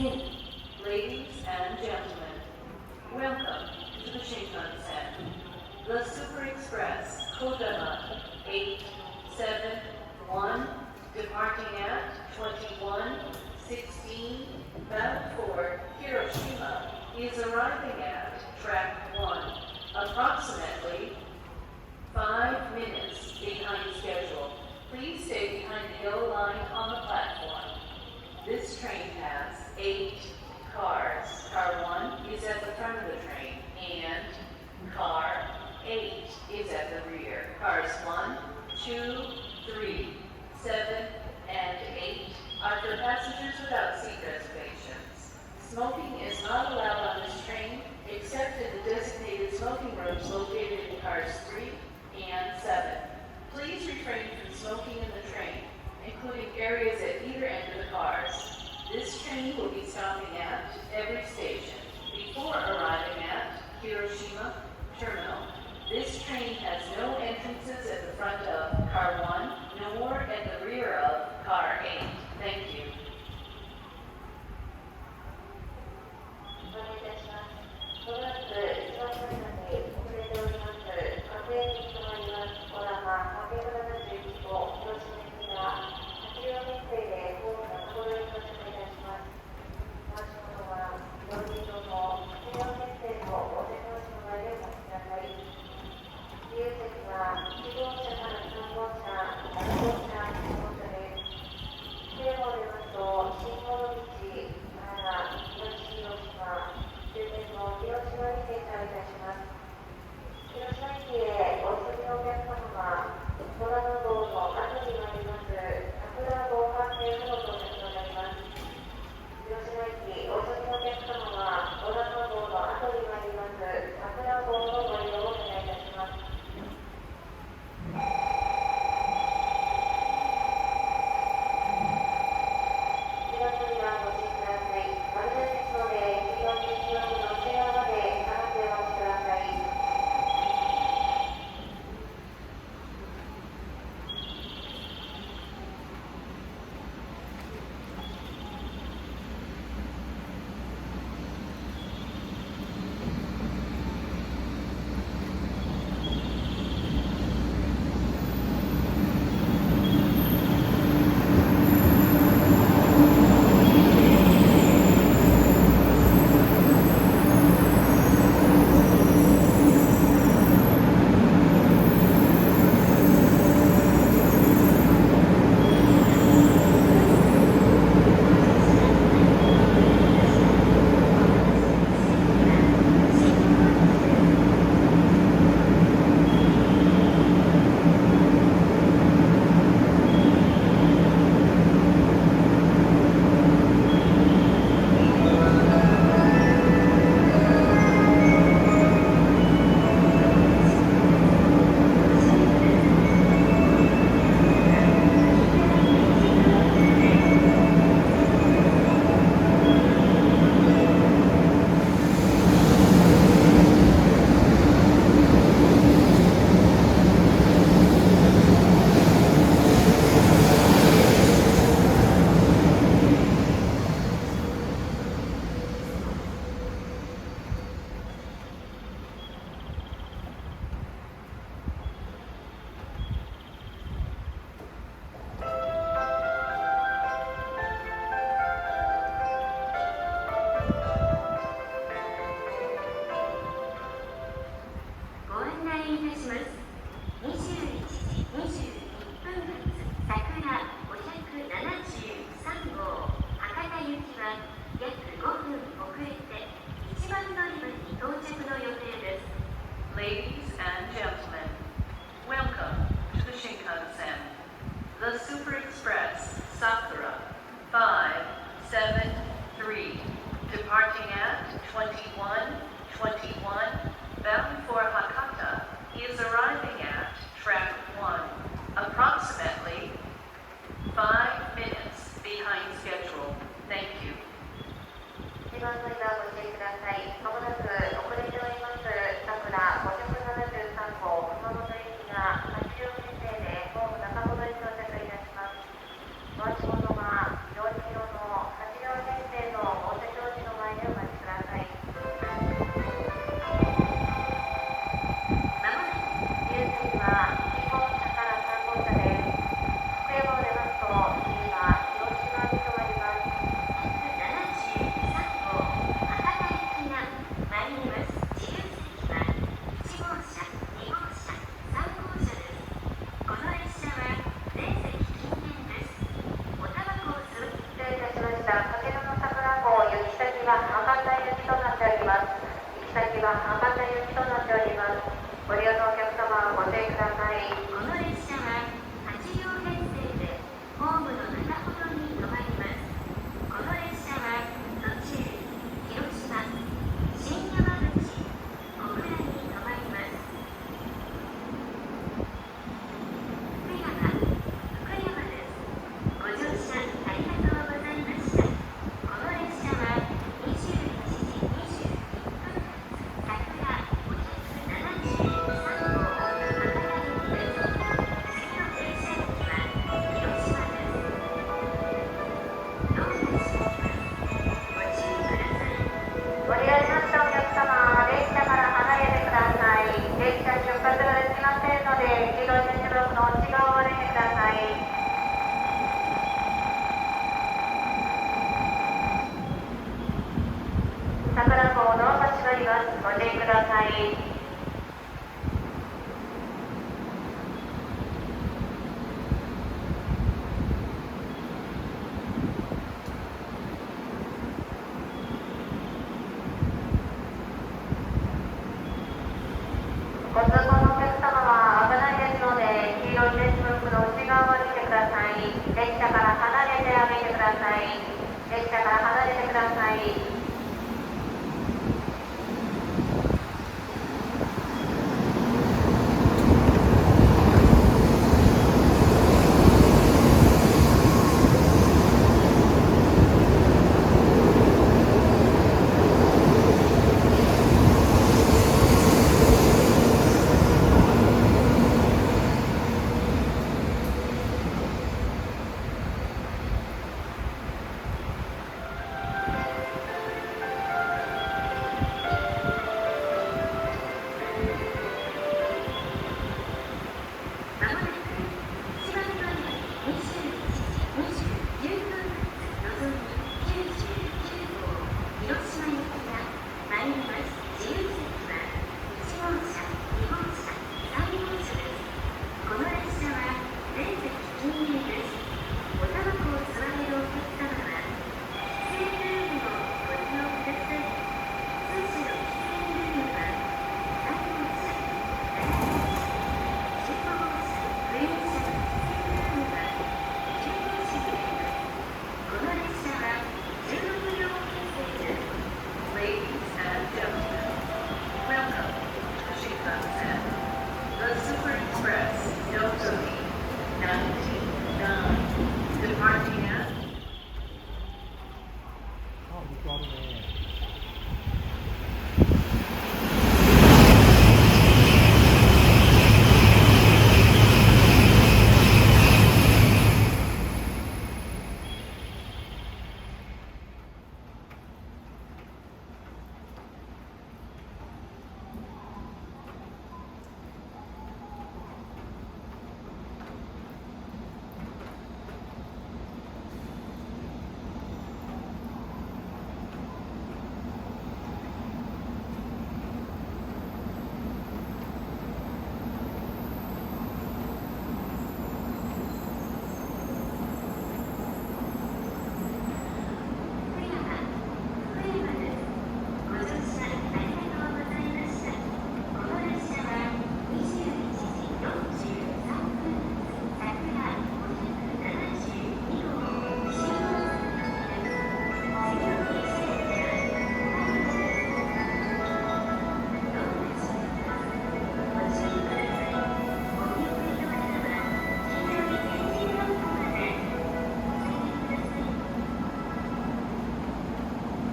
Ladies and gentlemen, welcome to the Shinkansen, the Super Express Kodama 871, departing at 21:16, bound for Hiroshima, is arriving at track 1, approximately 5 minutes behind schedule. Please stay behind the yellow line on the platform. This train has 8 cars. Car 1 is at the front of the train, and car 8 is at the rear. Cars 1, 2, 3, 7, and 8 are for passengers without seat reservations. Smoking is not allowed on this train except in the designated smoking rooms located in cars 3 and 7. Please refrain from smoking in the train, including areas at either end of the cars. This train will be stopping at every station before arriving at Hiroshima Terminal. This train has no entrances at the front of car 1, nor at the rear of car 8. Thank you. お願いいたします。まもなく一番乗り場に遅れております各駅に停まります。小玉871号広島行きが8両編成でホーム中頃に到着いたします。お待ち物は4人用の8両編成のお手直しの前でお待ちください。自由席は1号車から3号車、7号車、8号車です。正方でますと新大道、奈良、東広島、終点の広島に停車いたします。広島駅へお急ぎのお客様は、空の道の後にあります桜防波堤への到着となります。広島駅お急ぎのお客様は、空の道の後にあります桜防のご利用をお願いいたします。次の次はご注意ください。丸太ですので、次の次の内側まで下がってお待ちください。Ladies and gentlemen, welcome to the Shinkansen, the Super Express Sakura 573, departing at 21:21, bound for Hakata, is arriving at track 1, approximately 5 minutes behind schedule. Thank you. 一番乗り場ご注意ください。まもなく遅れております桜573号熊本駅が8両編成でホーム中ほどに到着いたします。お待ち物は4キロの8両編成のださい。ご通行のお客様は危ないですので、黄色い鉄ブロックの内側を見てください。列車から離れてあげてください。列車から離れてください。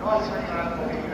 ドア閉まります。